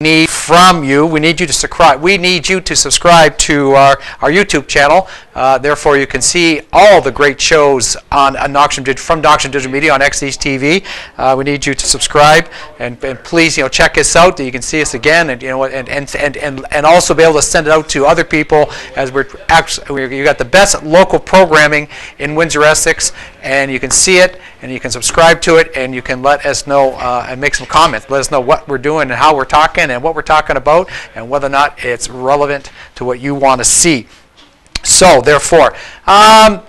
need from you. We need you to subscribe. We need you to subscribe to our YouTube channel. Therefore, you can see all the great shows on from Knoxon Digital Media on XE's TV. We need you to subscribe and please, check us out. You can see us again, and and also be able to send it out to other people, as you got the best local programming in Windsor-Essex, and you can see it and you can subscribe to it, and you can let us know and make some comments. Let us know what we're doing and how we're talking and what we're talking about, and whether or not it's relevant to what you want to see. So therefore, and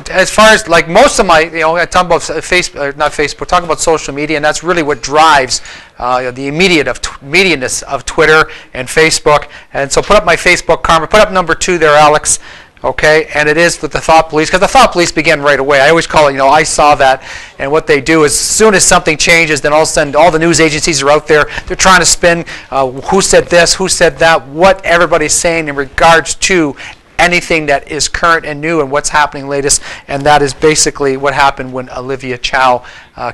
as far as like most of my, I talk about Facebook, talking about social media, and that's really what drives the immediateness of Twitter and Facebook. And so put up my Facebook, Karma. Put up number 2 there, Alex. Okay, and it is with the thought police, because the thought police begin right away. I always call it, I saw that, and what they do is, as soon as something changes, then all of a sudden all the news agencies are out there. They're trying to spin who said this, who said that, what everybody's saying in regards to anything that is current and new and what's happening latest, and that is basically what happened when Olivia Chow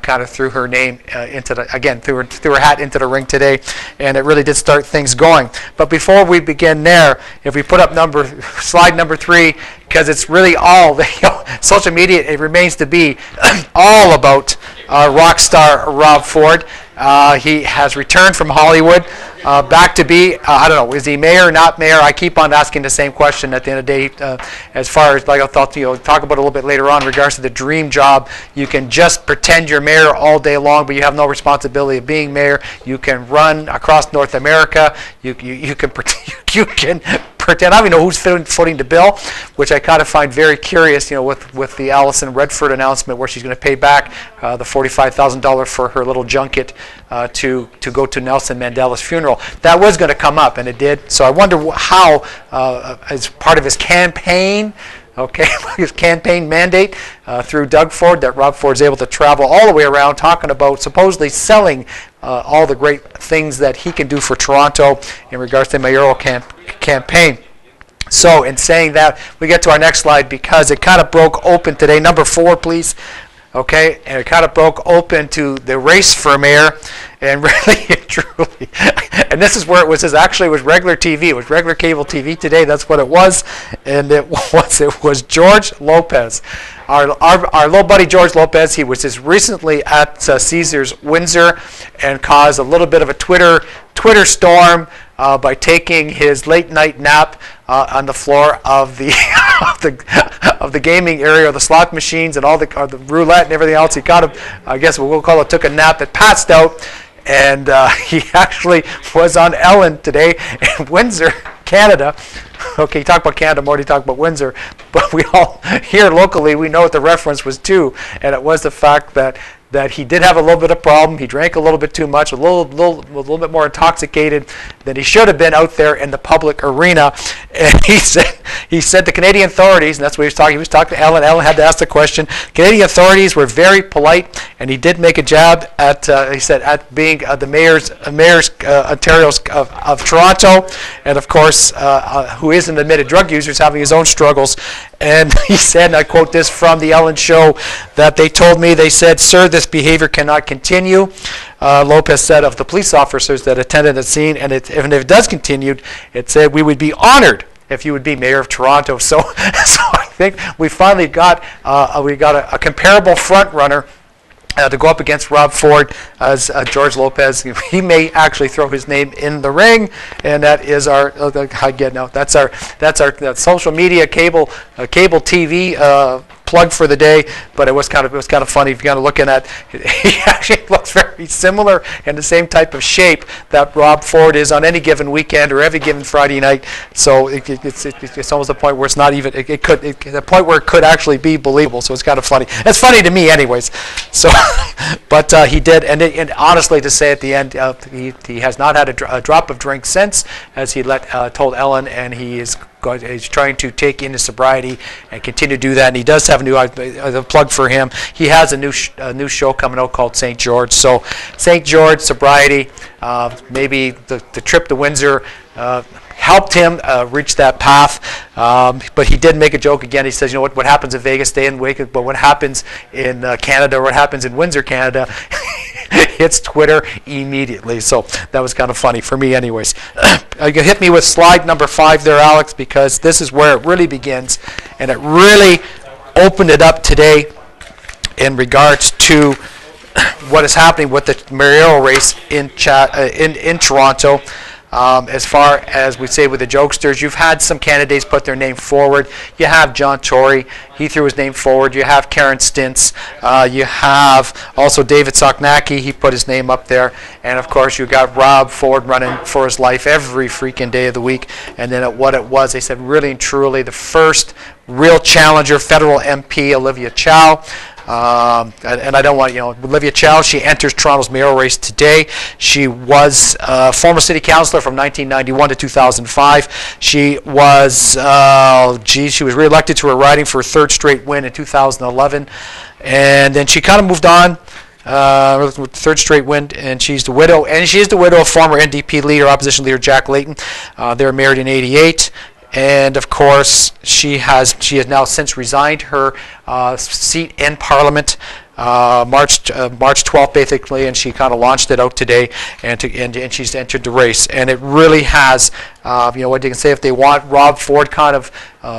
kind of threw her name threw her hat into the ring today, and it really did start things going. But before we begin there, if we put up slide number 3, because it's really all social media, it remains to be all about rock star Rob Ford. He has returned from Hollywood back to be, I don't know, is he mayor or not mayor? I keep on asking the same question at the end of the day. As far as, like I thought, talk about a little bit later on in regards to the dream job. You can just pretend you're mayor all day long, but you have no responsibility of being mayor. You can run across North America. You can pretend. I don't even know who's footing the bill, which I kind of find very curious, with the Alison Redford announcement where she's going to pay back the $45,000 for her little junket to go to Nelson Mandela's funeral. That was going to come up, and it did. So I wonder how, as part of his campaign, his campaign mandate through Doug Ford, that Rob Ford's able to travel all the way around talking about supposedly selling all the great things that he can do for Toronto in regards to the mayoral campaign. So in saying that, we get to our next slide, because it kind of broke open today. Number 4, please. Okay, and it kind of broke open to the race for mayor, and really and truly, and this is where it was. Actually, it was regular TV. It was regular cable TV today. That's what it was, and it was George Lopez, our little buddy George Lopez. He was just recently at Caesars Windsor, and caused a little bit of a Twitter storm by taking his late night nap on the floor of the of the gaming area, the slot machines and all the roulette and everything else. He kind of, I guess what we'll call it, took a nap, that passed out, and he actually was on Ellen today in Windsor, Canada. Okay, you talk about Canada more than you talk about Windsor, but we all here locally, we know what the reference was to, and it was the fact that he did have a little bit of problem. He drank a little bit too much, a little bit more intoxicated than he should have been out there in the public arena. And he said the Canadian authorities, and that's what he was talking. He was talking to Ellen. Ellen had to ask the question. Canadian authorities were very polite, and he did make a jab at he said at being the mayor's Ontario's of Toronto, and of course who is an admitted drug user, is having his own struggles. And he said, and I quote this from the Ellen show, that they said, "Sir, this behavior cannot continue." Lopez said of the police officers that attended the scene, and if it does continue, it said, "We would be honored if you would be mayor of Toronto." So I think we finally got a comparable front runner to go up against Rob Ford, as George Lopez. He may actually throw his name in the ring, and that is that's our social media cable TV plug for the day. But it was kind of funny. If you're kind of looking at, he actually looks very similar in the same type of shape that Rob Ford is on any given weekend or every given Friday night. So it's almost a point where it's not even. The point where it could actually be believable. So it's kind of funny. It's funny to me, anyways. So, but he did, and honestly, to say at the end, he has not had a drop of drink since, as he told Ellen, and he's trying to take into sobriety and continue to do that. And he does have a plug for him. He has a new show coming out called St. George. So St. George, sobriety, maybe the trip to Windsor helped him reach that path. But he did make a joke again. He says, what happens in Vegas, stay in Wake, but what happens in Canada, or what happens in Windsor, Canada, hits Twitter immediately. So that was kind of funny for me anyways. You hit me with slide number 5 there, Alex, because this is where it really begins, and it really opened it up today in regards to what is happening with the mayoral race in Toronto. As far as we say with the jokesters, you've had some candidates put their name forward. You have John Tory, he threw his name forward. You have Karen Stintz. You have also David Soknacki, he put his name up there. And of course you got Rob Ford running for his life every freaking day of the week. And then what it was, they said really and truly the first real challenger, federal MP, Olivia Chow. And I don't want, Olivia Chow, she enters Toronto's mayoral race today. She was former city councillor from 1991 to 2005. She was, she was re-elected to her riding for her third straight win in 2011. And then she kind of moved on. Third straight win, and she's the widow, and she is the widow of former NDP leader, opposition leader Jack Layton. They were married in '88. And of course, she has now since resigned her seat in Parliament, March 12th basically, and she kind of launched it out today, and she's entered the race. And it really has, what you can say, if they want Rob Ford, kind of,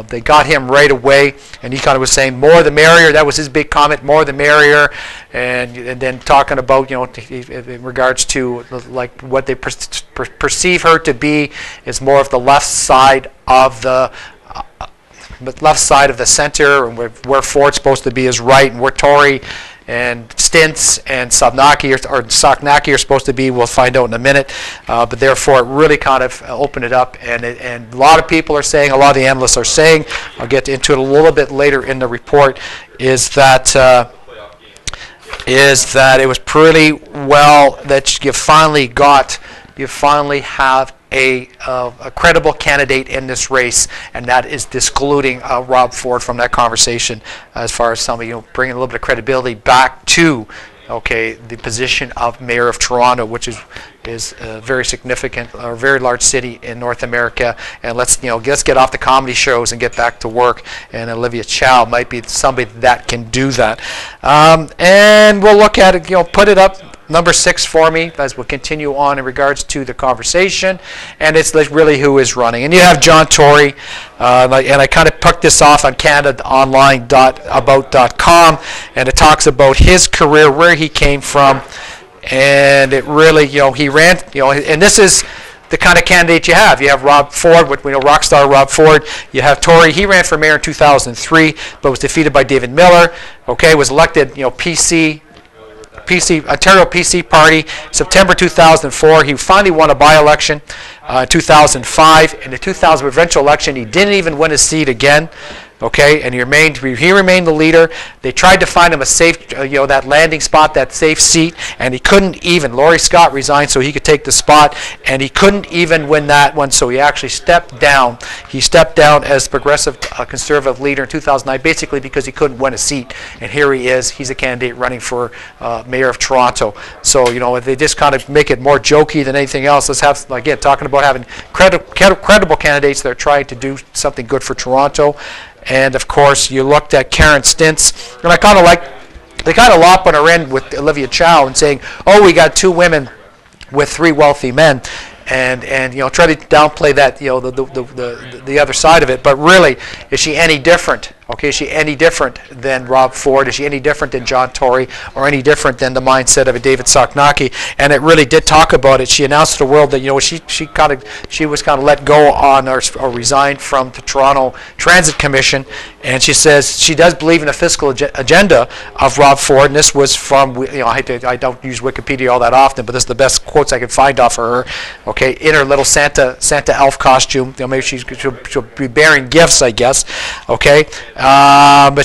they got him right away, and he kind of was saying more the merrier. That was his big comment, more the merrier, and then talking about in regards to like what they perceive her to be is more of the left side of the center, and where Ford's supposed to be is right, and where Tory and Stintz and Soknacki are supposed to be, we'll find out in a minute. But therefore, it really kind of opened it up, and a lot of people are saying, a lot of the analysts are saying, I'll get into it a little bit later in the report, is that it was pretty well that you finally have a credible candidate in this race, and that is excluding Rob Ford from that conversation, as far as somebody bringing a little bit of credibility back to the position of mayor of Toronto, which is a very significant or very large city in North America. And let's get off the comedy shows and get back to work. And Olivia Chow might be somebody that can do that. And we'll look at it. Put it up. Number 6 for me as we'll continue on in regards to the conversation, and it's really who is running. And you have John Tory, and I kind of picked this off on CanadaOnline.about.com, and it talks about his career, where he came from, and it really, he ran, and this is the kind of candidate you have. You have Rob Ford, what we know, rock star Rob Ford. You have Tory. He ran for mayor in 2003, but was defeated by David Miller. Was elected, Ontario PC Party, September 2004. He finally won a by-election in 2005. In the 2000 provincial election, he didn't even win a seat again. And he remained the leader. They tried to find him a safe, that landing spot, that safe seat, and he couldn't even. Laurie Scott resigned so he could take the spot, and he couldn't even win that one. So he actually stepped down. He stepped down as progressive conservative leader in 2009, basically because he couldn't win a seat. And here he is. He's a candidate running for mayor of Toronto. So if they just kind of make it more jokey than anything else, let's have, again, talking about having credible candidates that are trying to do something good for Toronto. And of course, you looked at Karen Stintz, and I kind of they kind of lopping her in with Olivia Chow and saying, "Oh, we got 2 women with 3 wealthy men," and try to downplay that, the other side of it. But really, is she any different? Is she any different than Rob Ford? Is she any different than John Tory, or any different than the mindset of a David Soknacki? And it really did talk about it. She announced to the world that she was kind of let go on or resigned from the Toronto Transit Commission, and she says she does believe in the fiscal agenda of Rob Ford. And this was from I don't use Wikipedia all that often, but this is the best quotes I could find off of her. In her little Santa elf costume. Maybe she'll be bearing gifts, I guess. But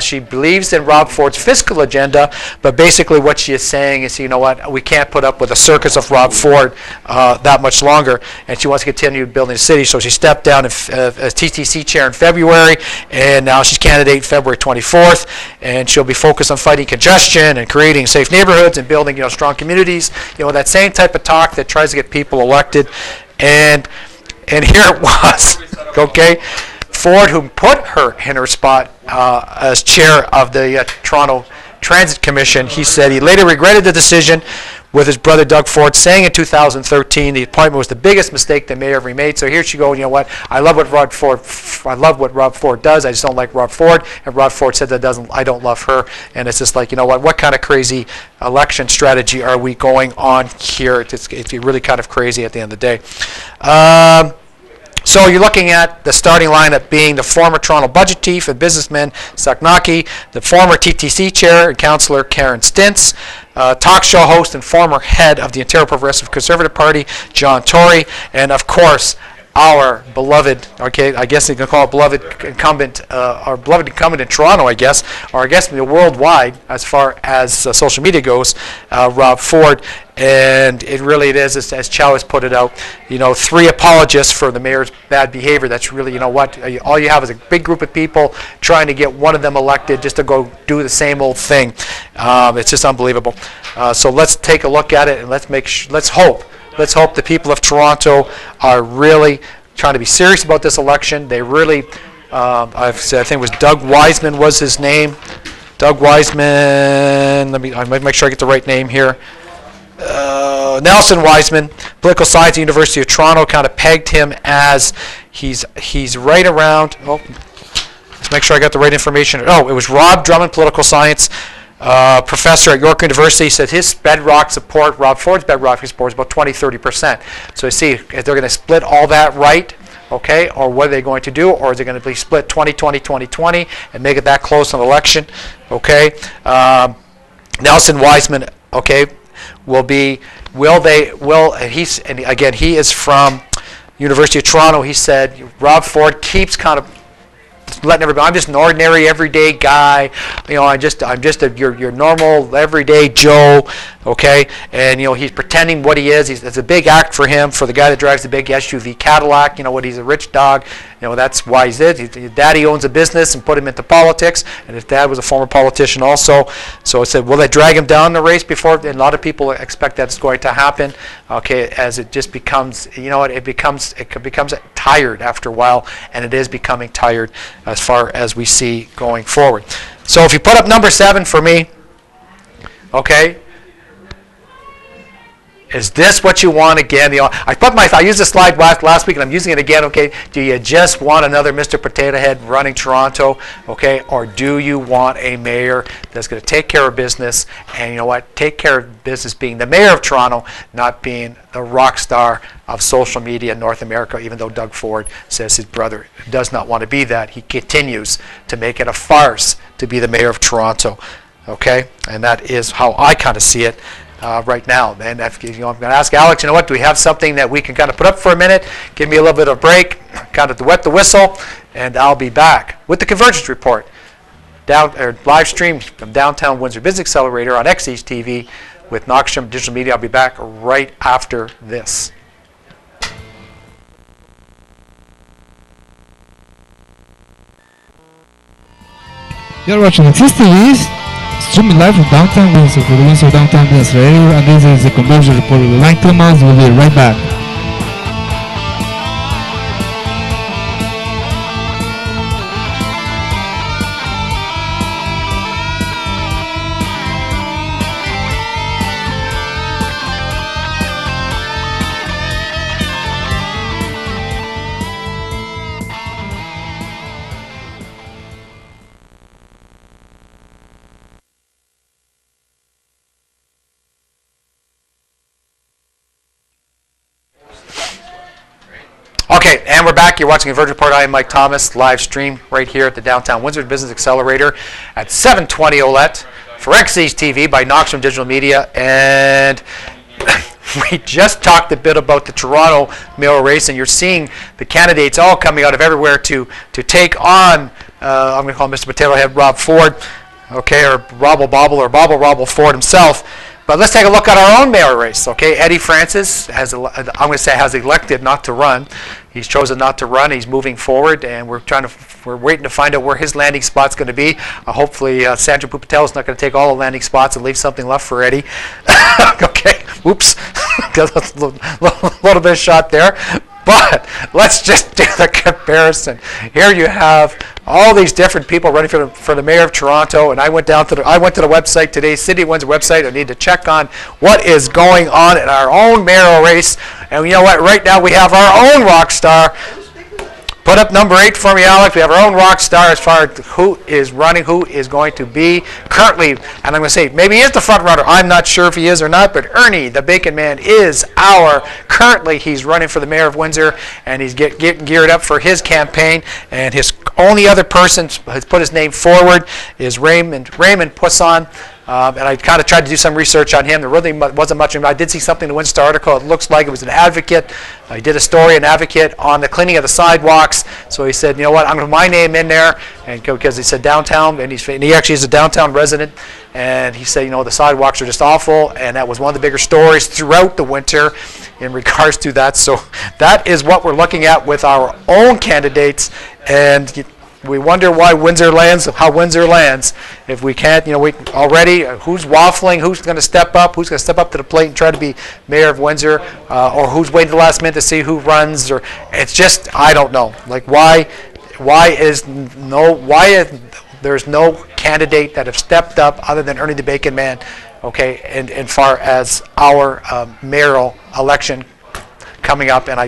she believes in Rob Ford's fiscal agenda, but basically what she is saying is, we can't put up with a circus of Rob Ford that much longer, and she wants to continue building the city. So she stepped down as TTC chair in February, and now she's candidate February 24th, and she'll be focused on fighting congestion and creating safe neighborhoods and building strong communities. That same type of talk that tries to get people elected, and here it was. Ford, who put her in her spot as chair of the Toronto Transit Commission. He said he later regretted the decision with his brother Doug Ford, saying in 2013 the appointment was the biggest mistake the mayor ever made. So here she goes. You know what? I love what Rob Ford does. I just don't like Rob Ford. And Rob Ford said that I don't love her. And it's just like, you know what? What kind of crazy election strategy are we going on here? It's really kind of crazy at the end of the day. So you're looking at the starting lineup being the former Toronto budget chief and businessman Saknaki, the former TTC chair and councillor Karen Stintz, talk show host and former head of the Ontario Progressive Conservative Party John Tory, and of course our beloved, okay, I guess you can call it beloved incumbent, our beloved incumbent in Toronto, I guess, or I guess worldwide as far as social media goes, Rob Ford. And it is, as Chow has put it out, 3 apologists for the mayor's bad behavior. That's really, all you have is a big group of people trying to get one of them elected just to go do the same old thing. It's just unbelievable. So let's take a look at it, and let's hope the people of Toronto are really trying to be serious about this election. They really, I think it was Doug Wiseman was his name. Doug Wiseman. I might make sure I get the right name here. Nelson Wiseman, political science at the University of Toronto, kind of pegged him as he's right around. Oh, let's make sure I got the right information. Oh, it was Rob Drummond, political science professor at York University, said his bedrock support, Rob Ford's bedrock support, is about 20-30%. So you see, if they're going to split all that right, okay, or what are they going to do, or is it going to be split 20-20-20-20 and make it that close an election, okay? Nelson Wiseman, okay, he is from University of Toronto. He said Rob Ford keeps kind of letting everybody, I'm just an ordinary everyday guy, I'm just your normal everyday Joe, okay, and he's pretending what he is. It's a big act for him, for the guy that drives the big SUV Cadillac, what he's a rich dog, that's why he's it. His daddy owns a business and put him into politics, and his dad was a former politician also. So I said, will they drag him down the race before? And a lot of people expect that's going to happen, okay, as it just becomes, it becomes tired after a while, and it is becoming tired as far as we see going forward. So if you put up number 7 for me, okay, is this what you want again? I used this slide last week, and I'm using it again. Okay, do you just want another Mr. Potato Head running Toronto? Okay, or do you want a mayor that's going to take care of business? And take care of business being the mayor of Toronto, not being the rock star of social media in North America. Even though Doug Ford says his brother does not want to be that, he continues to make it a farce to be the mayor of Toronto. Okay, and that is how I kind of see it. Right now. And I'm going to ask Alex, do we have something that we can kind of put up for a minute? Give me a little bit of a break, kind of to wet the whistle, and I'll be back with the Convergence Report, live stream from Downtown Windsor Business Accelerator on XE's TV with Knoxstrom Digital Media. I'll be back right after this. You're watching XE's TV. Streaming live from downtown Windsor for the Windsor Downtown Business Accelerator, and this is the Convergence Report with Lang Thomas. We'll be right back. Okay, and we're back. You're watching Convergence Report. I am Mike Thomas, live stream right here at the Downtown Windsor Business Accelerator at 720 OLET for XE's TV by Knoxstrom Digital Media. And we just talked a bit about the Toronto mayoral race, and you're seeing the candidates all coming out of everywhere to take on, I'm going to call him Mr. Potato Head, Rob Ford, okay, or Robble Bobble or Bobble Robble Ford himself. But let's take a look at our own mayoral race, okay? Eddie Francis has elected not to run. He's chosen not to run. He's moving forward, and we're waiting to find out where his landing spot's going to be. Hopefully, Sandra Pupatello is not going to take all the landing spots and leave something left for Eddie. Okay, oops, got a little bit of shot there. But let's just do the comparison. Here you have all these different people running for the mayor of Toronto, and I went to the website today, City of Windsor website. I need to check on what is going on in our own mayoral race. And you know what? Right now we have our own rock star. Put up number 8 for me, Alex. We have our own rock star as far as who is running, who is going to be currently, and I'm going to say maybe he is the front runner. I'm not sure if he is or not, but Ernie, the Bacon Man, is currently he's running for the mayor of Windsor, and he's getting geared up for his campaign. And his only other person has put his name forward is Raymond Poisson. And I kind of tried to do some research on him. There really wasn't much. I did see something in the Windsor article. It looks like it was an advocate. He did a story, an advocate, on the cleaning of the sidewalks. So he said, you know what, I'm going to put my name in there, and because he said downtown, and he actually is a downtown resident. And he said, you know, the sidewalks are just awful, and that was one of the bigger stories throughout the winter in regards to that. So that is what we're looking at with our own candidates, and we wonder why Windsor lands, how Windsor lands. If we can't, you know, we already, who's waffling, who's going to step up to the plate and try to be mayor of Windsor, or who's waiting the last minute to see who runs, or it's just, I don't know. Like, why there's no candidate that have stepped up other than Ernie the Bacon Man, okay, and far as our mayoral election coming up, and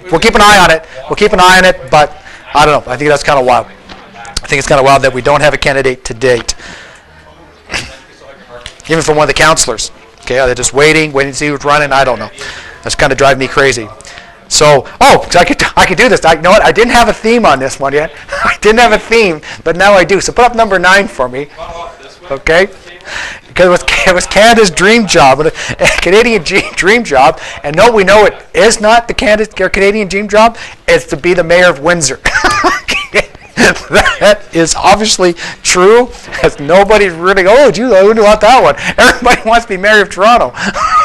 we'll keep an eye on it. We'll keep an eye on it, but I don't know. I think that's kind of wild. I think it's kind of wild that we don't have a candidate to date, even from one of the councillors. Okay, they're just waiting to see who's running. I don't know. That's kind of driving me crazy. So, I could do this. You know what? I didn't have a theme on this one yet. I didn't have a theme, but now I do. So put up number 9 for me. Okay? Because it was Canada's dream job, a Canadian dream job. And no, we know it is not the Canadian dream job. It's to be the mayor of Windsor. That is obviously true, as nobody really, I wouldn't want that one. Everybody wants to be mayor of Toronto,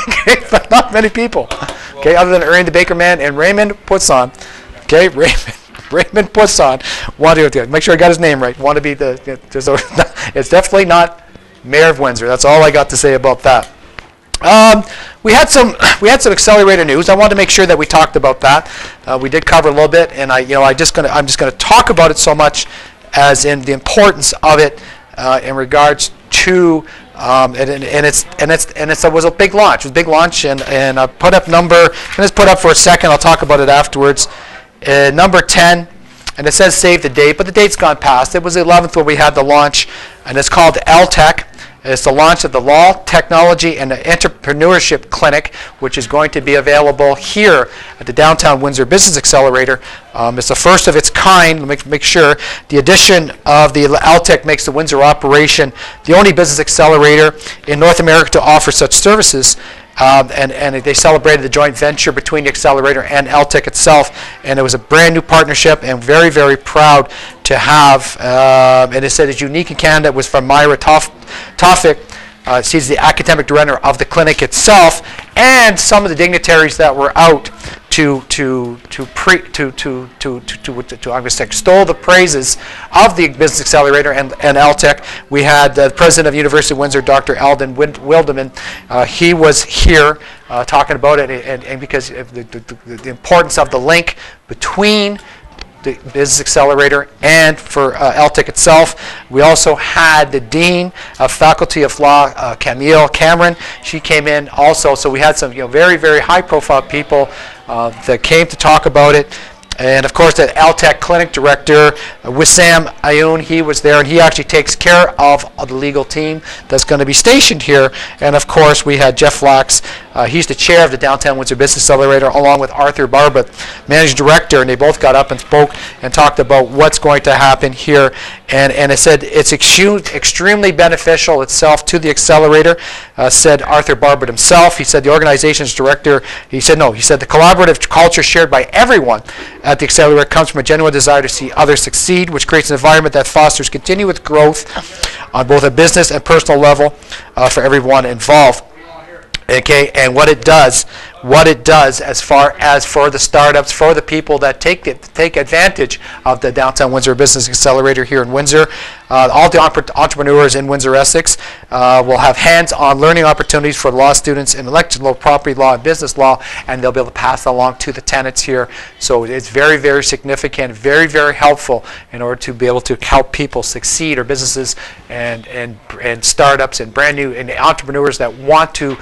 okay, but not many people, okay, other than Ernie the Baker Man and Raymond Poisson, okay, Raymond Poisson, want to make sure I got his name right, want to be it's definitely not mayor of Windsor. That's all I got to say about that. We had some accelerator news. I wanted to make sure that we talked about that. We did cover a little bit, and I'm just gonna talk about it so much as in the importance of it in regards to it was a big launch. It was a big launch, and I put up let's put up for a second. I'll talk about it afterwards. Number 10. And it says save the date, but the date's gone past. It was the 11th when we had the launch, and it's called LTech. It's the launch of the Law, Technology, and Entrepreneurship Clinic, which is going to be available here at the Downtown Windsor Business Accelerator. It's the first of its kind. Make sure the addition of the LTech makes the Windsor operation the only business accelerator in North America to offer such services. And they celebrated the joint venture between the accelerator and LTech itself, and it was a brand new partnership, and very, very proud to have, and it said it's unique in Canada. It was from Myra Tofik. She's the academic director of the clinic itself, and some of the dignitaries that were out to extol the praises of the Business Accelerator and LTech. We had the president of the University of Windsor, Dr. Alden Wilderman. He was here talking about it, and because of the importance of the link between the Business Accelerator and for LTech itself. We also had the Dean of Faculty of Law, Camille Cameron. She came in also, so we had some very, very high-profile people that came to talk about it. And of course, the LTech clinic director, Wissam Ayoun, he was there, and he actually takes care of the legal team that's going to be stationed here. And of course, we had Jeff Flax. He's the chair of the Downtown Windsor Business Accelerator, along with Arthur Barba, managing director, and they both got up and spoke and talked about what's going to happen here. And it said it's extremely beneficial itself to the accelerator, said Arthur Barba himself. He said the organization's director, he said the collaborative culture shared by everyone at the accelerator comes from a genuine desire to see others succeed, which creates an environment that fosters continuous growth on both a business and personal level for everyone involved. Okay, and what it does what it does as far as for the startups, for the people that take advantage of the Downtown Windsor Business Accelerator here in Windsor. All the entrepreneurs in Windsor-Essex will have hands-on learning opportunities for law students in electrical law, property law, and business law, and they'll be able to pass that along to the tenants here. So it's very, very significant, very, very helpful in order to be able to help people succeed, or businesses and startups and brand new and entrepreneurs that want to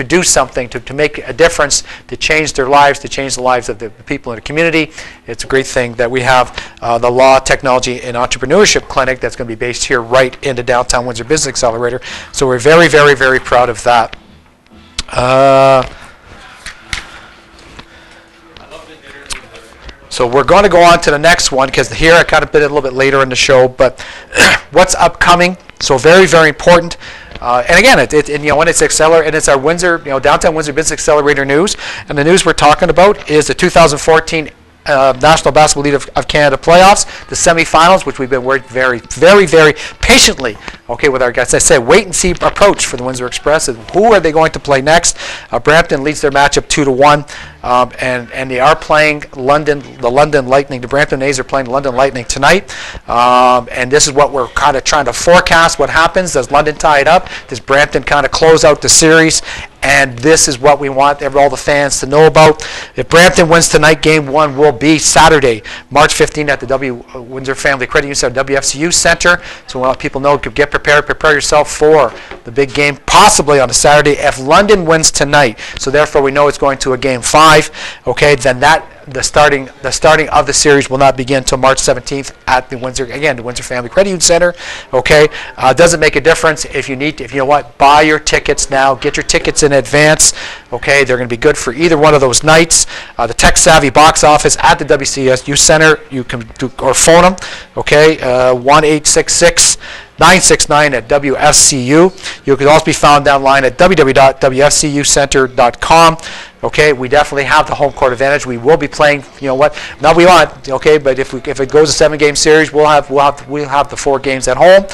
do something, to make a difference, to change their lives, to change the lives of the people in the community. It's a great thing that we have the Law, Technology, and Entrepreneurship Clinic that's going to be based here right in the Downtown Windsor Business Accelerator. So we're very, very, very proud of that. So we're going to go on to the next one, because here I kind of bit it a little bit later in the show, but what's upcoming? So very, very important. And again, when it's Accelerate, and it's our Windsor, Downtown Windsor Business Accelerator news. And the news we're talking about is the 2014 National Basketball League of Canada playoffs, the semifinals, which we've been working very, very, very patiently, with our guys. I say wait and see approach for the Windsor Express. And who are they going to play next? Brampton leads their matchup 2-1, and they are playing the London Lightning. The Brampton A's are playing the London Lightning tonight, and this is what we're kind of trying to forecast. What happens? Does London tie it up? Does Brampton kind of close out the series? And this is what we want all the fans to know about. If Brampton wins tonight, Game 1 will be Saturday, March 15th at the Windsor Family Credit Union Center, WFCU Center. So we want people to know, get prepared, prepare yourself for the big game, possibly on a Saturday. If London wins tonight, so therefore we know it's going to a Game 5, then the starting of the series will not begin until March 17th at the Windsor Family Credit Union Center. Doesn't make a difference if you need to. If you know what, buy your tickets now. Get your tickets in advance. They're going to be good for either one of those nights. The Tech Savvy box office at the WCSU Center. You can or phone them. 1-866-969 at WFCU. You can also be found online at www.wfcucenter.com. We definitely have the home court advantage. We will be playing, now we want, but if it goes a 7-game series, we'll have the 4 games at home.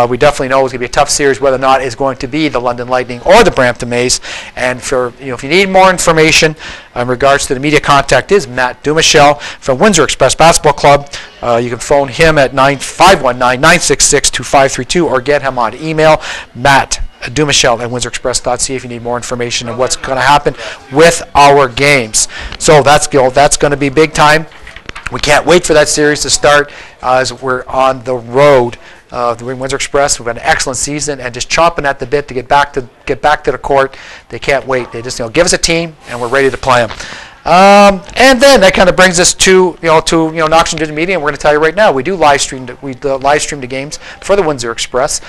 We definitely know it's going to be a tough series, whether or not it's going to be the London Lightning or the Brampton A's. And for if you need more information in regards to the media contact, is Matt Dumichel from Windsor Express Basketball Club. You can phone him at 519-966-2532 or get him on email, Matt Dumichel at windsorexpress.ca, if you need more information on what's going to happen with our games. So that's going to be big time. We can't wait for that series to start as we're on the road. The Windsor Express, we've had an excellent season and just chomping at the bit to get back to the court. They can't wait. They just give us a team and we're ready to play them. And then that kind of brings us to Knox Digital Media, and we're going to tell you right now we live stream the games for the Windsor Express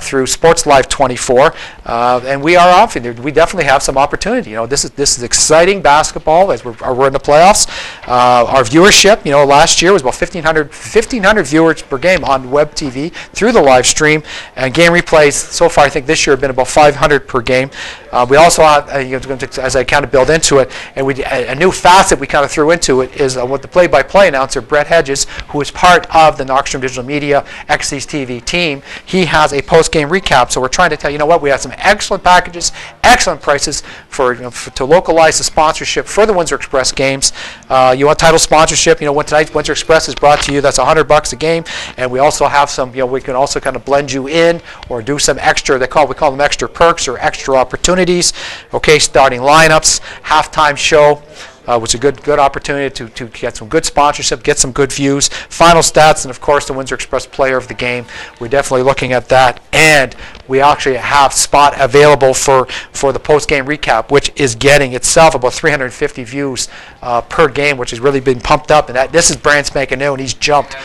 through Sports Live 24, and we are off. We definitely have some opportunity. This is exciting basketball as we're in the playoffs. Our viewership, last year was about 1,500 viewers per game on web TV through the live stream, and game replays so far I think this year have been about 500 per game. We also have, as I kind of build into it, and a new facet we kind of threw into it is what the play-by-play announcer, Brett Hedges, who is part of the Knoxstrom Digital Media XC's TV team. He has a post-game recap. So we're trying to tell you, we have some excellent packages, excellent prices to localize the sponsorship for the Windsor Express games. You want title sponsorship? When tonight's Windsor Express is brought to you, that's $100 a game. And we also have some. We can also kind of blend you in or do some extra. We call them extra perks or extra opportunities. Starting lineups, halftime show. Which is a good opportunity to get some good sponsorship, get some good views, final stats, and of course the Windsor Express Player of the Game. We're definitely looking at that, and we actually have spot available for the post-game recap, which is getting itself about 350 views per game, which has really been pumped up. And this is brand spanking new, and he's jumped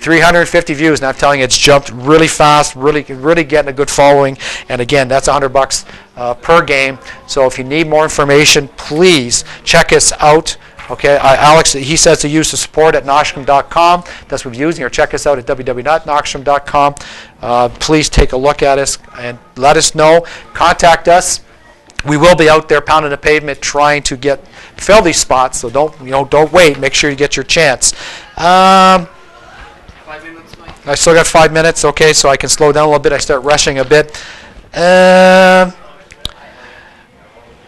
350 views, and I'm telling you, it's jumped really fast, really getting a good following. And again, that's $100 per game. So if you need more information, please check us out. Alex, he says to use the support at Knoxstrom.com. That's what we're using. Or check us out at www.knoxstrom.com. Please take a look at us and let us know. Contact us. We will be out there pounding the pavement trying to fill these spots. So don't wait. Make sure you get your chance. 5 minutes, Mike. I still got 5 minutes, so I can slow down a little bit. I start rushing a bit.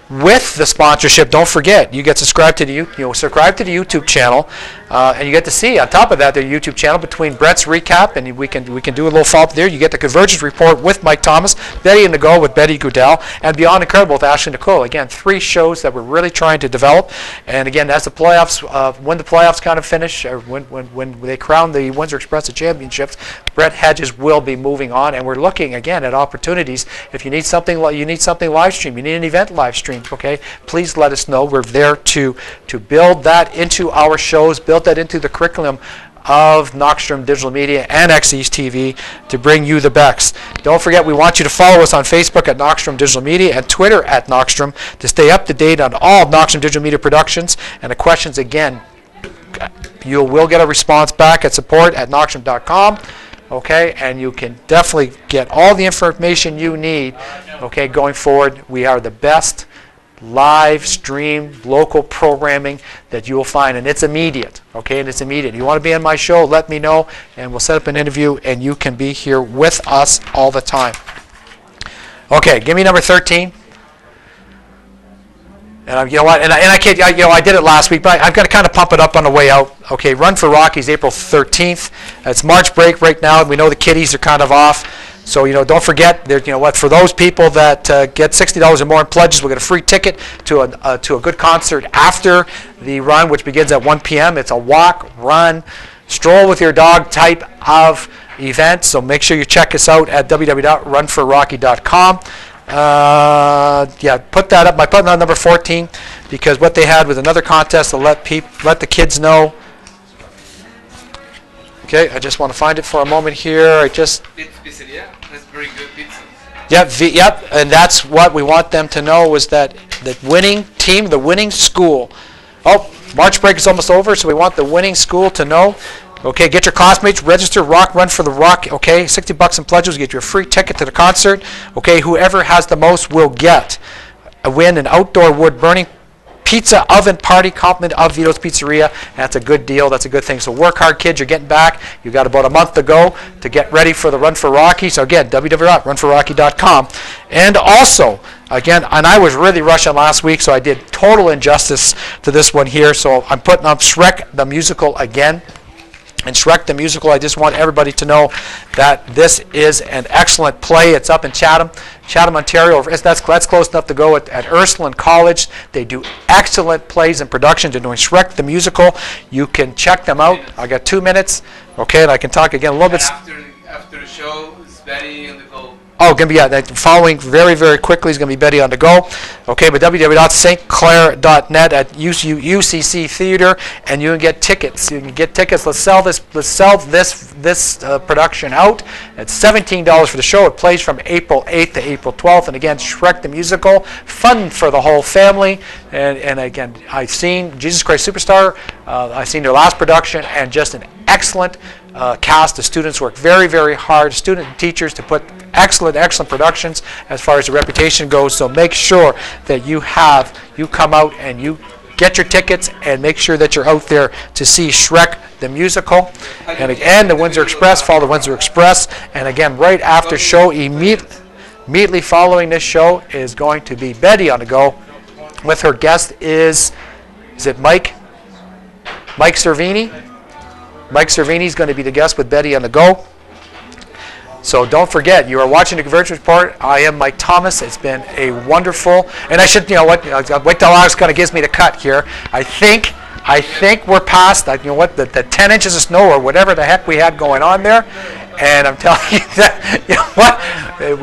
with the sponsorship, don't forget, you get subscribed to the subscribe to the YouTube channel, and you get to see on top of that the YouTube channel between Brett's recap, and we can do a little follow-up there. You get the Convergence report with Mike Thomas, Betty and the Go with Betty Goodell, and Beyond Incredible with Ashley Nicole. Again, 3 shows that we're really trying to develop. And again, as the playoffs, when the playoffs kind of finish, or when they crown the Windsor Express the championships, Brett Hedges will be moving on, and we're looking again at opportunities. If you need something live stream, you need an event live stream. Okay, please let us know. We're there to build that into our shows, build that into the curriculum of Knockstrom Digital Media and XE's TV to bring you the best. Don't forget, we want you to follow us on Facebook at Knockstrom Digital Media and Twitter at Knockstrom to stay up to date on all Knockstrom Digital Media productions. And the questions, again, you will get a response back at support@knockstrom.com. Okay, and you can definitely get all the information you need. Okay, going forward, we are the best live stream local programming that you will find, and it's immediate. Okay, and it's immediate. You want to be on my show, let me know, and we'll set up an interview, and you can be here with us all the time. Okay, give me number 13. And you know what? And I can't. I did it last week, but I've got to kind of pump it up on the way out. Okay, Run for Rockies, April 13th. It's March break right now, and we know the kiddies are kind of off. So don't forget. For those people that get $60 or more in pledges, we'll get a free ticket to a good concert after the run, which begins at 1 p.m. It's a walk, run, stroll with your dog type of event. So make sure you check us out at www.runforrocky.com. Put that up. I put it on number 14 because what they had was another contest to let the kids know. Okay, I just want to find it for a moment here. Pizzeria, that's very good pizza. Yep, and that's what we want them to know was that the winning team, the winning school. Oh, March break is almost over, so we want the winning school to know. Okay, get your classmates, register, Run for the Rock. Okay, $60 in pledges, get you a free ticket to the concert. Okay, whoever has the most will get win an outdoor wood burning pizza oven party compliment of Vito's Pizzeria. That's a good deal. That's a good thing. So work hard, kids. You're getting back. You've got about a month to go to get ready for the Run for Rocky. So again, www.runforrocky.com. And also, again, and I was really rushing last week, so I did total injustice to this one here. So I'm putting up Shrek the Musical again. And Shrek the Musical, I just want everybody to know that this is an excellent play. It's up in Chatham, Ontario. That's close enough to go at Ursuline College. They do excellent plays and productions. They're doing Shrek the Musical. You can check them out. I got 2 minutes. Okay, and I can talk again a little bit. After the show, it's Betty on the Go. Oh, going to be following very, very quickly is going to be Betty on the Go. Okay, but www.stclair.net at UCC Theater, and you can get tickets. You can get tickets. Let's sell this production out. It's $17 for the show. It plays from April 8th to April 12th. And again, Shrek the Musical, fun for the whole family. And again, I've seen Jesus Christ Superstar. I've seen their last production, and just an excellent cast. The students work very, very hard, student and teachers, to put excellent productions as far as the reputation goes. So make sure that you come out and you get your tickets, and make sure that you're out there to see Shrek the Musical. And again, the Windsor Express, follow the Windsor Express. And again, right after show, immediately following this show is going to be Betty on the Go with her guest is it Mike Cervini? Mike Cervini is going to be the guest with Betty on the Go. So don't forget, you are watching the Convergence Report. I am Mike Thomas. It's been a wonderful, and I should, wait till Alex kind of gives me the cut here. I think we're past, the 10 inches of snow or whatever the heck we had going on there. And I'm telling you that,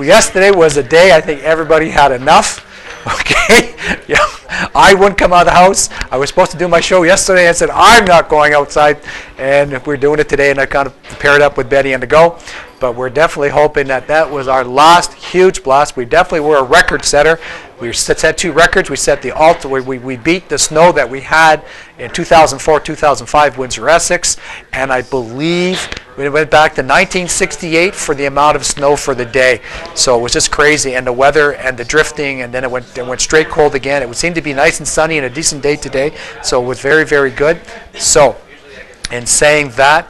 yesterday was a day I think everybody had enough. Okay, I wouldn't come out of the house. I was supposed to do my show yesterday. I said I'm not going outside, and we're doing it today. And I kind of paired up with Betty on the Go. But we're definitely hoping that was our last huge blast. We definitely were a record setter. We set 2 records. We set the we beat the snow that we had in 2004, 2005 Windsor-Essex, and I believe we went back to 1968 for the amount of snow for the day. So it was just crazy, and the weather and the drifting, and then it went straight cold again. It would seem to be nice and sunny and a decent day today, so it was very, very good. So in saying that,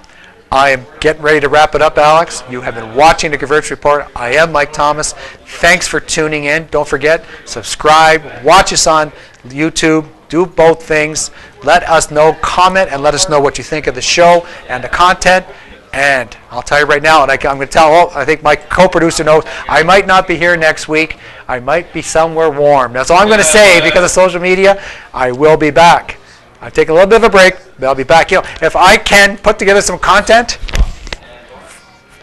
I am getting ready to wrap it up, Alex. You have been watching the Convergence Report. I am Mike Thomas. Thanks for tuning in. Don't forget, subscribe, watch us on YouTube. Do both things. Let us know, comment, and let us know what you think of the show and the content. And I'll tell you right now, and I'm going to tell, I think my co-producer knows, I might not be here next week. I might be somewhere warm. That's all I'm going to say because of social media. I will be back. I'm taking a little bit of a break, but I'll be back. You know, if I can put together some content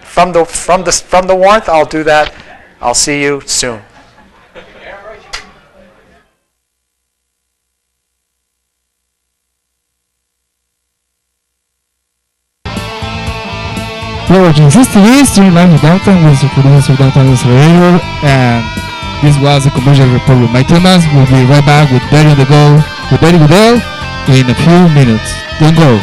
from the warmth, I'll do that. I'll see you soon. You're watching CCTV, streaming live from downtown with the Windsor Downtown Business Accelerator, and this was the Convergence Report with Mike Thomas. We'll be right back with Betty on the Go, with Betty Goodell in a few minutes. Don't go.